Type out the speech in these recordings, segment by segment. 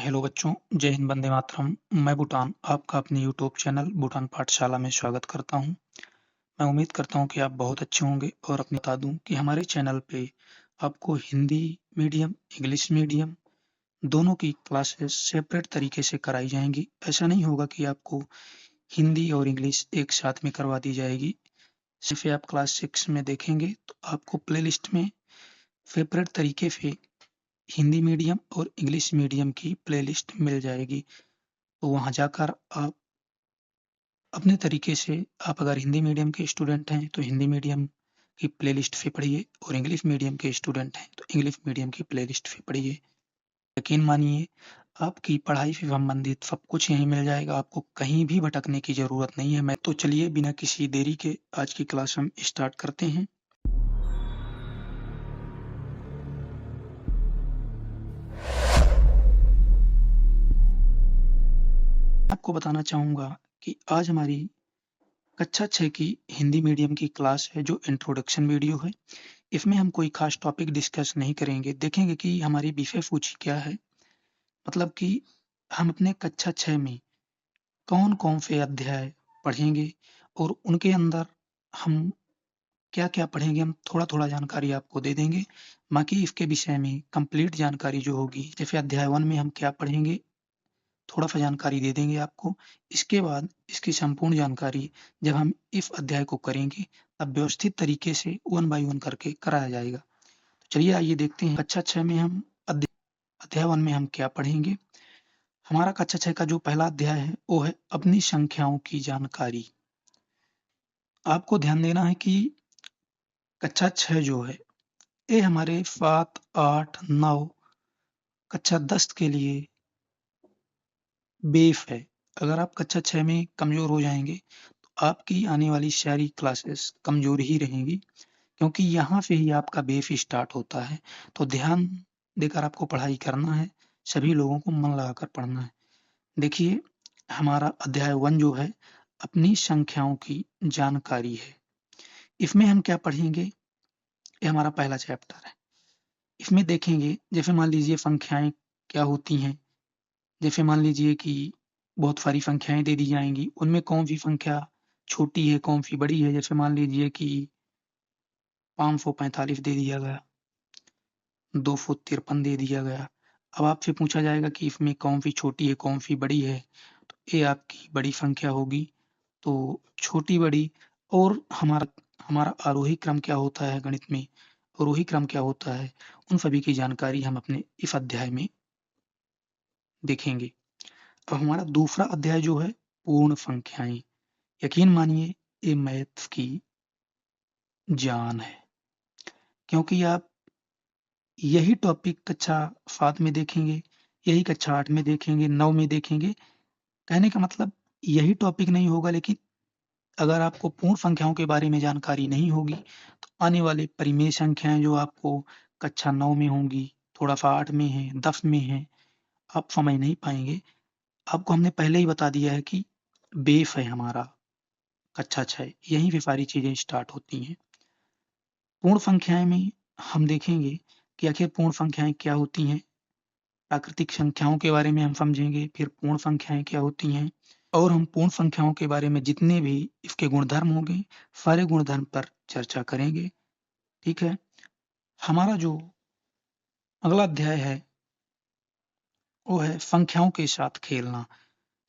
Hello बच्चों, जय हिंद, वंदे मातरम। मैं भूटान आपका अपने यूट्यूब चैनल भूटान पाठशाला में स्वागत करता हूं। मैं उम्मीद करता हूं कि आप बहुत अच्छे होंगे और अपने बता दूं कि हमारे चैनल पे आपको हिंदी मीडियम, इंग्लिश मीडियम दोनों की क्लासेस सेपरेट तरीके से कराई जाएंगी। ऐसा नहीं होगा कि आपको हिंदी और इंग्लिश एक साथ में करवा दी जाएगी। सिर्फ आप क्लास 6 में देखेंगे तो आपको प्लेलिस्ट में सेपरेट तरीके से हिंदी मीडियम और इंग्लिश मीडियम की प्लेलिस्ट मिल जाएगी। तो वहाँ जाकर आप अपने तरीके से आप अगर हिंदी मीडियम के स्टूडेंट हैं तो हिंदी मीडियम की प्लेलिस्ट से पढ़िए और इंग्लिश मीडियम के स्टूडेंट हैं तो इंग्लिश मीडियम की प्लेलिस्ट से पढ़िए। यकीन मानिए आपकी पढ़ाई से संबंधित सब कुछ यहीं मिल जाएगा, आपको कहीं भी भटकने की ज़रूरत नहीं है। मैं तो चलिए बिना किसी देरी के आज की क्लास हम स्टार्ट करते हैं। आपको बताना चाहूँगा कि आज हमारी कक्षा 6 की हिंदी मीडियम की क्लास है जो इंट्रोडक्शन वीडियो है। इसमें हम कोई खास टॉपिक डिस्कस नहीं करेंगे, देखेंगे कि हमारी विषय सूची क्या है। मतलब कि हम अपने कक्षा 6 में कौन-कौन से अध्याय पढ़ेंगे और उनके अंदर हम क्या-क्या पढ़ेंगे, हम थोड़ा-थोड़ा जानकारी आपको दे देंगे। बाकी इसके विषय में कंप्लीट जानकारी जो होगी, जैसे अध्याय 1 में हम क्या पढ़ेंगे, थोड़ा-सा जानकारी दे देंगे आपको। इसके बाद इसकी संपूर्ण जानकारी जब हम इस अध्याय को करेंगे, तब व्यवस्थित तरीके से वन बाय वन करके कराया जाएगा। तो चलिए आइए देखते हैं कक्षा 6 में हम अध्याय 1 में हम क्या पढ़ेंगे। हमारा कक्षा 6 का जो पहला अध्याय है वो है अपनी संख्याओं की जानकारी। आपको ध्यान देना है कि कक्षा 6 जो है ये हमारे 7, 8, 9 कक्षा 10 के लिए बेस है। अगर आप कक्षा 6 में कमज़ोर हो जाएँगे तो आपकी आने वाली सारी क्लासेस कमज़ोर ही रहेंगी, क्योंकि यहाँ से ही आपका बेस स्टार्ट होता है। तो ध्यान देकर आपको पढ़ाई करना है, सभी लोगों को मन लगाकर पढ़ना है। देखिए हमारा अध्याय 1 जो है अपनी संख्याओं की जानकारी है। इसमें हम क्या पढ़ेंगे, ये हमारा पहला चैप्टर है। इसमें देखेंगे जैसे मान लीजिए संख्याएँ क्या होती हैं। जैसे मान लीजिए कि बहुत सारी संख्याएँ दे दी जाएँगी, उनमें कौन-सी संख्या छोटी है, कौन-सी बड़ी है। जैसे मान लीजिए कि 545 दे दिया गया, 253 दे दिया गया। अब आपसे पूछा जाएगा कि इसमें कौन-सी छोटी है, कौन-सी बड़ी है, तो ये आपकी बड़ी संख्या होगी। तो छोटी-बड़ी और हमारा हमारा आरोही क्रम क्या होता है गणित में, अवरोही क्रम क्या होता है, उन सभी की जानकारी हम अपने इस अध्याय में देखेंगे। अब हमारा दूसरा अध्याय जो है पूर्ण संख्याएँ। यकीन मानिए ये मैथ्स की जान है, क्योंकि आप यही टॉपिक कक्षा 7 में देखेंगे, यही कक्षा 8 में देखेंगे, 9 में देखेंगे। कहने का मतलब यही टॉपिक नहीं होगा, लेकिन अगर आपको पूर्ण संख्याओं के बारे में जानकारी नहीं होगी, तो आने वाले परिमेय संख्याएँ जो आपको कक्षा 9 में होंगी, थोड़ा-सा 8 में है, 10 में है, आप समझ नहीं पाएँगे। आपको हमने पहले ही बता दिया है कि बेस है हमारा कक्षा 6, यहीं से सारी चीज़ें स्टार्ट होती हैं। पूर्ण संख्याएँ में हम देखेंगे कि आखिर पूर्ण संख्याएँ क्या होती हैं, प्राकृतिक संख्याओं के बारे में हम समझेंगे, फिर पूर्ण संख्याएँ क्या होती हैं और हम पूर्ण संख्याओं के बारे में जितने भी इसके गुणधर्म होंगे, सारे गुणधर्म पर चर्चा करेंगे, ठीक है? हमारा जो अगला अध्याय है, वो है संख्याओं के साथ खेलना।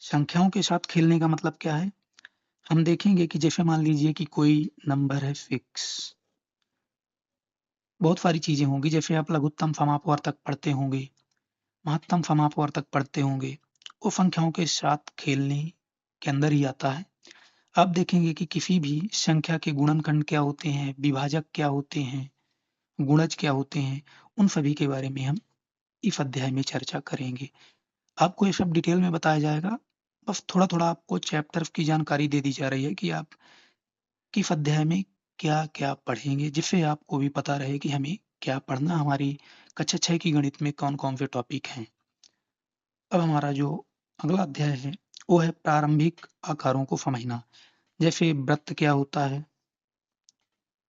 संख्याओं के साथ खेलने का मतलब क्या है? हम देखेंगे कि जैसे मान लीजिए कि कोई नंबर है फिक्स, बहुत सारी चीज़ें होंगी, जैसे आप लघुत्तम समापवर्तक पढ़ते होंगे, महत्तम समापवर्तक पढ़ते होंगे, वो संख्याओं के साथ खेलने के अंदर ही आता है। आप देखेंगे कि किसी भी संख्या के गुणनखंड क्या होते हैं, विभाजक क्या होते हैं, गुणज क्या होते हैं, उन सभी के बारे में हम इस अध्याय में चर्चा करेंगे। आपको ये सब डिटेल में बताया जाएगा, बस थोड़ा-थोड़ा आपको चैप्टर की जानकारी दे दी जा रही है कि आप किस अध्याय में क्या-क्या पढ़ेंगे, जिससे आपको भी पता रहे कि हमें क्या पढ़ना, हमारी कक्षा 6 की गणित में कौन-कौन से टॉपिक हैं। अब हमारा जो अगला अध्याय है, वो है प्रारंभिक आकारों को समझना। जैसे वृत्त क्या होता है,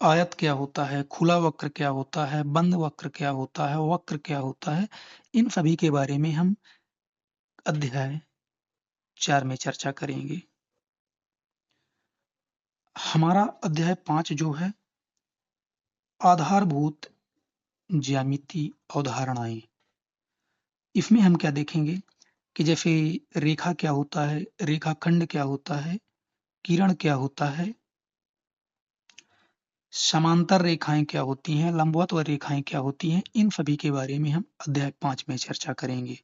आयत क्या होता है, खुला वक्र क्या होता है, बंद वक्र क्या होता है, वक्र क्या होता है, इन सभी के बारे में हम अध्याय 4 में चर्चा करेंगे। हमारा अध्याय 5 जो है आधारभूत ज्यामितीय अवधारणाएं। इसमें हम क्या देखेंगे कि जैसे रेखा क्या होता है, रेखाखंड क्या होता है, किरण क्या होता है, समांतर रेखाएं क्या होती हैं, लंबवत रेखाएं क्या होती हैं, इन सभी के बारे में हम अध्याय 5 में चर्चा करेंगे।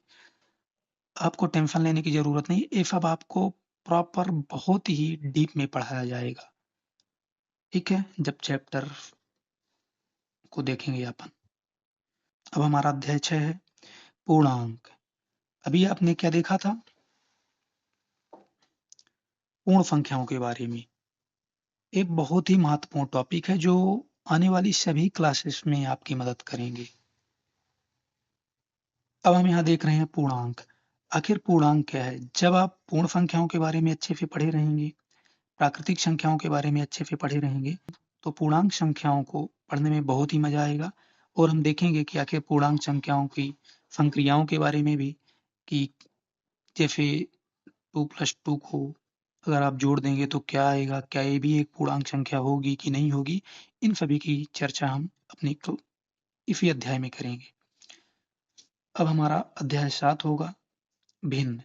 आपको टेंशन लेने की जरूरत नहीं, ये सब आपको प्रॉपर बहुत ही डीप में पढ़ाया जाएगा। ठीक है, जब चैप्टर को देखेंगे अपन। अब हमारा अध्याय 6 है पूर्णांक। अभी आपने क्या देखा था? पूर्ण संख्याओं के बारे में। एक बहुत ही महत्वपूर्ण टॉपिक है जो आने वाली सभी क्लासेस में आपकी मदद करेंगे। अब हम यहाँ देख रहे हैं पूर्णांक। आखिर पूर्णांक क्या है? जब आप पूर्ण संख्याओं के बारे में अच्छे से पढ़े रहेंगे, प्राकृतिक संख्याओं के बारे में अच्छे से पढ़े रहेंगे, तो पूर्णांक संख्याओं को पढ़ने में बहुत ही मजा आएगा। और हम देखेंगे कि आखिर पूर्णांक संख्याओं की संक्रियाओं के बारे में भी, कि जैसे 2+2 को अगर आप जोड़ देंगे तो क्या आएगा, क्या ये भी एक पूर्णांक संख्या होगी कि नहीं होगी, इन सभी की चर्चा हम अपने इसी अध्याय में करेंगे। अब हमारा अध्याय 7 होगा भिन्न।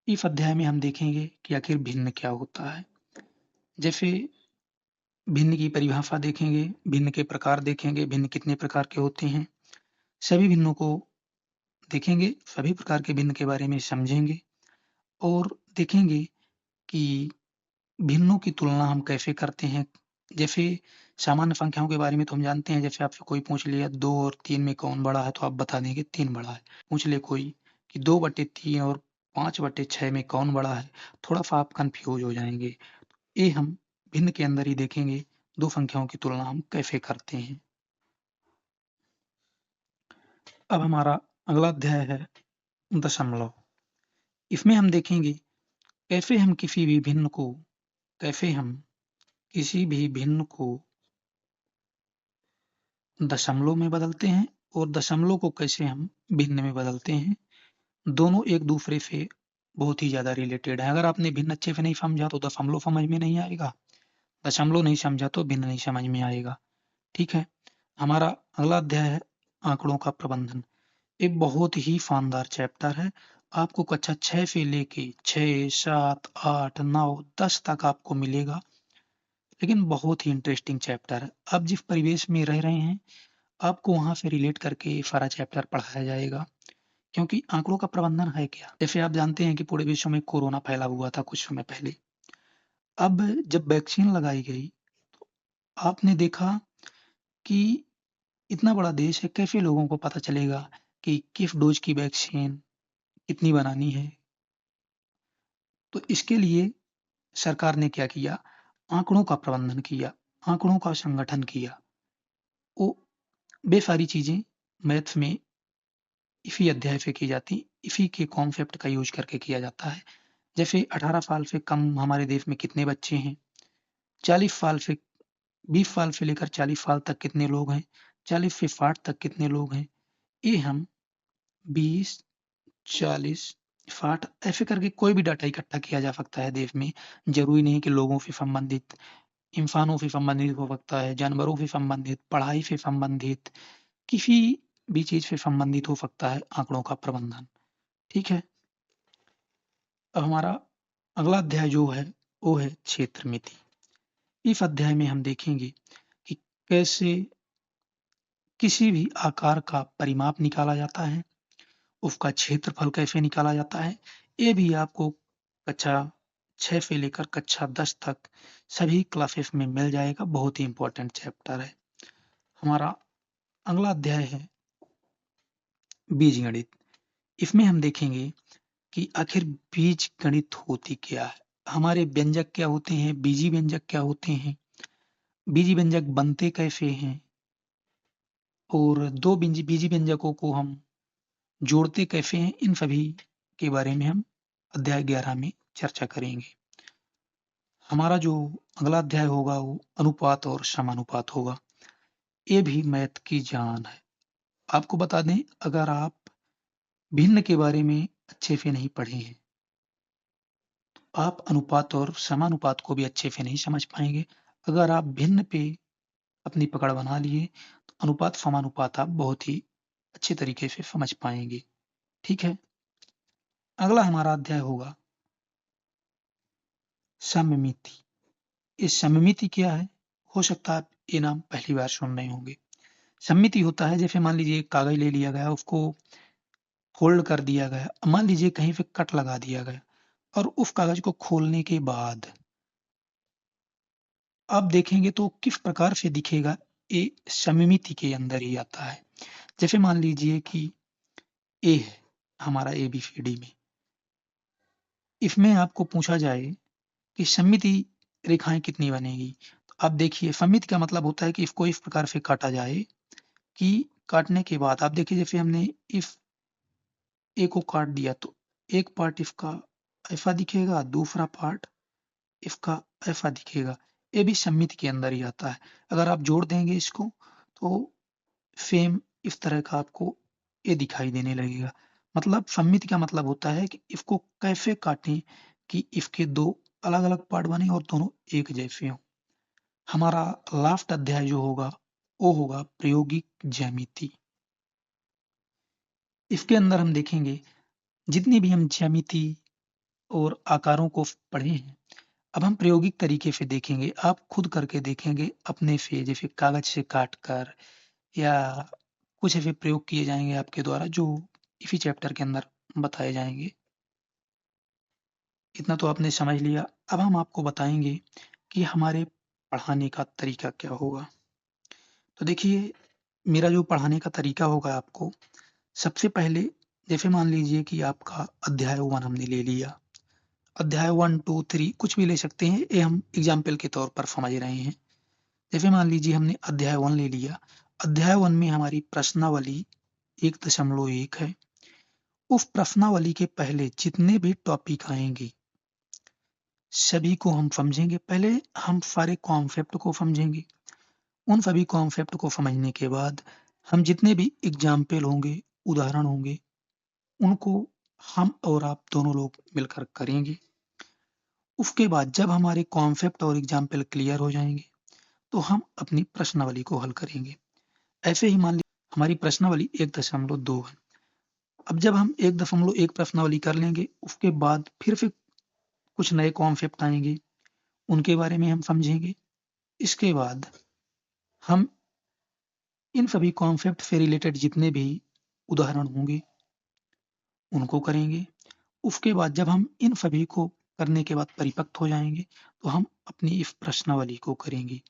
इस अध्याय में हम देखेंगे कि आखिर भिन्न क्या होता है। जैसे भिन्न की परिभाषा देखेंगे, भिन्न के प्रकार देखेंगे, भिन्न कितने प्रकार के होते हैं, सभी भिन्नों को देखेंगे, सभी प्रकार के भिन्न के बारे में समझेंगे और देखेंगे कि भिन्नों की तुलना हम कैसे करते हैं। जैसे सामान्य संख्याओं के बारे में तो हम जानते हैं, जैसे आपसे कोई पूछ लिया 2 और 3 में कौन बड़ा है, तो आप बता देंगे 3 बड़ा है। पूछ ले कोई कि 2/3 और 5/6 में कौन बड़ा है, थोड़ा सा आप कंफ्यूज हो जाएंगे। ये हम भिन्न के अंदर ही देखेंगे, दो संख्याओं की तुलना हम कैसे करते हैं। अब हमारा अगला अध्याय है दशमलव। इसमें हम देखेंगे कैसे हम किसी भी भिन्न को दशमलव में बदलते हैं और दशमलव को कैसे हम भिन्न में बदलते हैं। दोनों एक दूसरे से बहुत ही ज्यादा रिलेटेड है। अगर आपने भिन्न अच्छे से नहीं समझा तो दशमलव समझ में नहीं आएगा, दशमलव नहीं समझा तो भिन्न नहीं समझ में आएगा। ठीक है, हमारा अगला अध्याय है आंकड़ों का प्रबंधन। एक बहुत ही शानदार चैप्टर है। आपको कक्षा 6 से लेके 6, 7, 8, 9, 10 तक आपको मिलेगा, लेकिन बहुत ही इंटरेस्टिंग चैप्टर है। आप जिस परिवेश में रह रहे हैं, आपको वहां से रिलेट करके सारा चैप्टर पढ़ाया जाएगा। क्योंकि आंकड़ों का प्रबंधन है क्या? जैसे आप जानते हैं कि पूरे विश्व में कोरोना फैला हुआ था कुछ समय पहले। अब जब वैक्सीन लगाई गई, आपने देखा कि इतना बड़ा देश है, कैसे लोगों को पता चलेगा कि किस डोज की वैक्सीन कितनी बनानी है। तो इसके लिए सरकार ने क्या किया? आंकड़ों का प्रबंधन किया, आंकड़ों का संगठन किया। वो वे सारी चीजें मैथ्स में इसी अध्याय से की जाती, इसी के कॉन्सेप्ट का यूज करके किया जाता है। जैसे 18 साल से कम हमारे देश में कितने बच्चे हैं, 40 साल से 20 साल से लेकर 40 साल तक कितने लोग हैं, 40 से 60 तक कितने लोग हैं, ये हम 20, 40, 60 ऐसे करके कोई भी डाटा इकट्ठा किया जा सकता है देश में। जरूरी नहीं कि लोगों से संबंधित, इंसानों से संबंधित हो सकता है, जानवरों से संबंधित, पढ़ाई से संबंधित, किसी भी चीज से संबंधित हो सकता है आंकड़ों का प्रबंधन। ठीक है, अब हमारा अगला अध्याय जो है वो है क्षेत्र मिति। इस अध्याय में हम देखेंगे कि कैसे किसी भी आकार का परिमाप निकाला जाता है, उसका क्षेत्रफल कैसे निकाला जाता है। ये भी आपको कक्षा 6 से लेकर कक्षा 10 तक सभी क्लासेस में मिल जाएगा। बहुत ही इंपॉर्टेंट चैप्टर है। हमारा अगला अध्याय है बीजगणित। इसमें हम देखेंगे कि आखिर बीजगणित होती क्या है, हमारे व्यंजक क्या होते हैं, बीजी व्यंजक क्या होते हैं, बीजी व्यंजक बनते कैसे हैं, और दो बीजी व्यंजकों को हम जोड़ते कैसे हैं, इन सभी के बारे में हम अध्याय 11 में चर्चा करेंगे। हमारा जो अगला अध्याय होगा वो अनुपात और समानुपात होगा। ये भी मैथ की जान है। आपको बता दें, अगर आप भिन्न के बारे में अच्छे से नहीं पढ़े हैं, तो आप अनुपात और समानुपात को भी अच्छे से नहीं समझ पाएँगे। अगर आप भिन्न पे अपनी पकड़ बना लिए, तो अनुपात समानुपात आप बहुत ही अच्छे तरीके से समझ पाएँगे। ठीक है? अगला हमारा अध्याय होगा सममिति। ये सममिति क्या है? हो सकता है आप ये नाम पहली बार सुन रहे होंगे। सममिति होता है जैसे मान लीजिए एक कागज़ ले लिया गया, उसको फ़ोल्ड कर दिया गया। मान लीजिए कहीं पे कट लगा दिया गया और उस कागज़ को खोलने के बाद आप देखेंगे तो किस प्रकार से दिखेगा, ये सममिति के अंदर ही आता है। जैसे मान लीजिए कि ए है हमारा एबीसीडी में, इसमें आपको पूछा जाए कि सममिति रेखाएँ कितनी बनेगी? तो आप देखिए सममिति का मतलब होता है कि इसको इस प्रकार से काटा जाए कि काटने के बाद आप देखिए जैसे हमने इस ए को काट दिया तो एक पार्ट इसका ऐसा दिखेगा, दूसरा पार्ट इसका ऐसा दिखेगा। ये भी सममिति के अंदर ही आता है। अगर आप जोड़ देंगे इसको तो सेम इस तरह का आपको ये दिखाई देने लगेगा। मतलब सममिति का मतलब होता है कि इसको कैसे काटें कि इसके 2 अलग-अलग पार्ट बने और दोनों एक जैसे हों। हमारा लास्ट अध्याय जो होगा, वो होगा प्रायोगिक ज्यामिति। इसके अंदर हम देखेंगे जितनी भी हम ज्यामिति और आकारों को पढ़े हैं, अब हम प्रायोगिक तरीके से देखेंगे। आप खुद करके देखेंगे अपने से जैसे कागज़ से काट कर या कुछ ऐसे प्रयोग किए जाएँगे आपके द्वारा जो इसी चैप्टर के अंदर बताए जाएँगे। इतना तो आपने समझ लिया। अब हम आपको बताएँगे कि हमारे पढ़ाने का तरीका क्या होगा। तो देखिए, मेरा जो पढ़ाने का तरीका होगा आपको, सबसे पहले जैसे मान लीजिए कि आपका अध्याय 1 हमने ले लिया। अध्याय 1, 2, 3 कुछ भी ले सकते हैं, ये हम एग्ज़ाम्पल के तौर पर समझ रहे हैं। जैसे मान लीजिए हमने अध्याय 1 ले लिया। अध्याय 1 में हमारी प्रश्नावली 1.1 है। उस प्रश्नावली के पहले जितने भी टॉपिक आएँगे, सभी को हम समझेंगे। पहले हम सारे कॉन्सेप्ट को समझेंगे। उन सभी कॉन्सेप्ट को समझने के बाद हम जितने भी एग्ज़ाम्पल होंगे, उदाहरण होंगे, उनको हम और आप दोनों लोग मिलकर करेंगे। उसके बाद जब हमारे कॉन्सेप्ट और एग्ज़ाम्पल क्लियर हो जाएँगे, तो हम अपनी प्रश्नावली को हल करेंगे। ऐसे ही मान लीजिए हमारी प्रश्नावली 1.2 है। अब जब हम 1.1 प्रश्नावली कर लेंगे, उसके बाद फिर से कुछ नए कॉन्सेप्ट आएँगे, उनके बारे में हम समझेंगे। इसके बाद हम इन सभी कॉन्सेप्ट से रिलेटेड जितने भी उदाहरण होंगे, उनको करेंगे। उसके बाद जब हम इन सभी को करने के बाद परिपक्व हो जाएँगे, तो हम अपनी इस प्रश्नावली को करेंगे।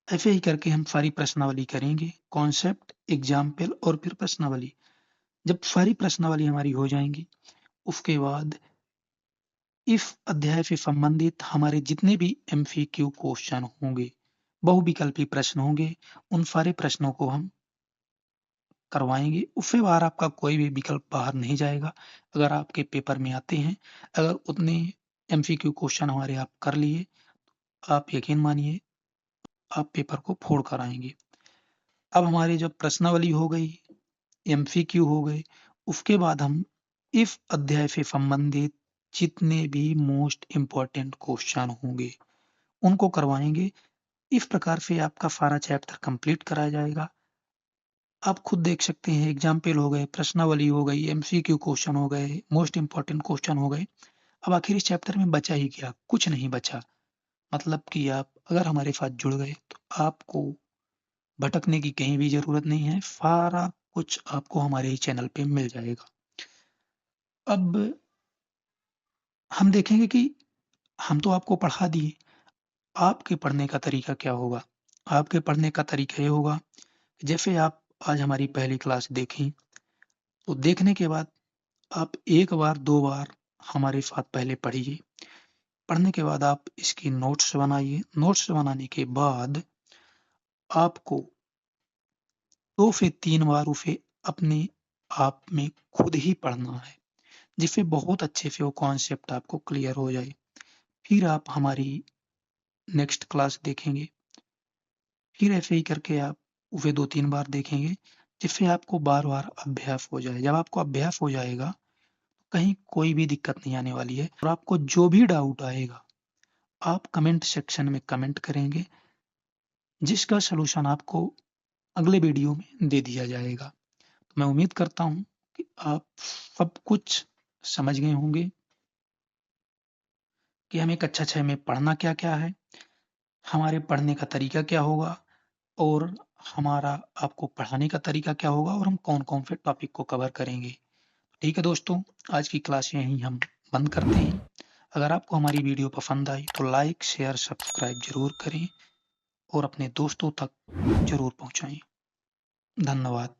ऐसे ही करके हम सारी प्रश्नावली करेंगे, कॉन्सेप्ट, एग्ज़ाम्पल और फिर प्रश्नावली। जब सारी प्रश्नावली हमारी हो जाएँगी, उसके बाद इस अध्याय से संबंधित हमारे जितने भी एमसीक्यू क्वेश्चन होंगे, बहुविकल्पी प्रश्न होंगे, उन सारे प्रश्नों को हम करवाएँगे। उससे बाहर आपका कोई भी विकल्प बाहर नहीं जाएगा। अगर आपके पेपर में आते हैं, अगर उतने एमसीक्यू क्वेश्चन हमारे आप कर लिए, आप यकीन मानिए आप पेपर को फोड़ कर आएँगे। अब हमारी जब प्रश्नावली हो गई, एमसीक्यू हो गए, उसके बाद हम इस अध्याय से संबंधित जितने भी मोस्ट इम्पोर्टेंट क्वेश्चन होंगे, उनको करवाएँगे। इस प्रकार से आपका सारा चैप्टर कंप्लीट कराया जाएगा। आप खुद देख सकते हैं एग्ज़ाम्पल हो गए, प्रश्नावली हो गई, एमसीक्यू क्वेश्चन हो गए, मोस्ट इम्पोर्टेंट क्वेश्चन हो गए। अब आखिर इस चैप्टर में बचा ही क्या? कुछ नहीं बचा। मतलब कि आप अगर हमारे साथ जुड़ गए तो आपको भटकने की कहीं भी ज़रूरत नहीं है। सारा कुछ आपको हमारे ही चैनल पे मिल जाएगा। अब हम देखेंगे कि हम तो आपको पढ़ा दिए, आपके पढ़ने का तरीका क्या होगा? आपके पढ़ने का तरीका ये होगा, जैसे आप आज हमारी पहली क्लास देखें, तो देखने के बाद आप 1 बार, 2 बार हमारे साथ पहले पढ़िए। पढ़ने के बाद आप इसकी नोट्स बनाइए। नोट्स बनाने के बाद आपको 2 से 3 बार उसे अपने आप में खुद ही पढ़ना है, जिससे बहुत अच्छे से वो कॉन्सेप्ट आपको क्लियर हो जाए। फिर आप हमारी नेक्स्ट क्लास देखेंगे। फिर ऐसे ही करके आप उसे 2-3 बार देखेंगे, जिससे आपको बार-बार अभ्यास हो जाए। जब आपको अभ्यास हो जाएगा, कहीं कोई भी दिक्कत नहीं आने वाली है और आपको जो भी डाउट आएगा, आप कमेंट सेक्शन में कमेंट करेंगे, जिसका सॉल्यूशन आपको अगले वीडियो में दे दिया जाएगा। तो मैं उम्मीद करता हूँ कि आप सब कुछ समझ गए होंगे कि हमें कक्षा 6 में पढ़ना क्या-क्या है, हमारे पढ़ने का तरीका क्या होगा और हमारा आपको पढ़ाने का तरीका क्या होगा और हम कौन-कौन से टॉपिक को कवर करेंगे। ठीक है दोस्तों, आज की क्लास यहीं हम बंद करते हैं। अगर आपको हमारी वीडियो पसंद आई तो लाइक, शेयर, सब्सक्राइब ज़रूर करें और अपने दोस्तों तक ज़रूर पहुँचाएँ। धन्यवाद।